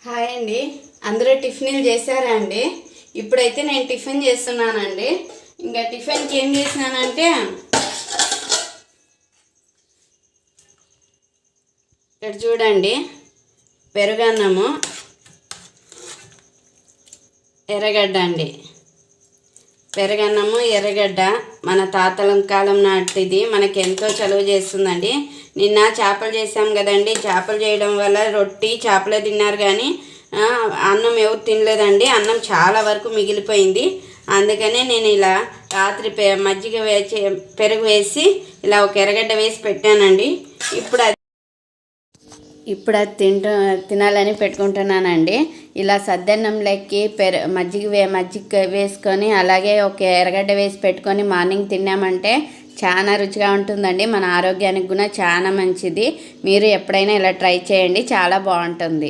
Hi అండి. అందరూ టిఫిన్లు చేశారా అండి? ఇప్పుడైతే నేను టిఫిన్ చేస్తున్నానండి. ఇంకా టిఫిన్కి ఏం చేసినానంటే ఇక్కడ చూడండి, పెరుగన్నము, ఎర్రగడ్డ అండి. పెరుగన్నము ఎర్రగడ్డ మన తాతల కాలం నాటిది, మనకి ఎంతో చలువ చేస్తుందండి. నిన్న చేపలు చేసాం కదండి. చేపలు చేయడం వల్ల రొట్టి చేపలే తిన్నారు కానీ అన్నం ఎవరు తినలేదండి. అన్నం చాలా వరకు మిగిలిపోయింది. అందుకనే నేను ఇలా రాత్రి మజ్జిగ వేసి పెరుగు వేసి ఇలా ఒక ఎర్రగడ్డ వేసి పెట్టానండి. ఇప్పుడు అది తినాలని పెట్టుకుంటున్నానండి. ఇలా సద్దన్నంలోకి మజ్జిగ వేసుకొని అలాగే ఒక ఎర్రగడ్డ వేసి పెట్టుకొని మార్నింగ్ తిన్నామంటే చాలా రుచిగా ఉంటుందండి. మన ఆరోగ్యానికి కూడా చాలా మంచిది. మీరు ఎప్పుడైనా ఇలా ట్రై చేయండి, చాలా బాగుంటుంది.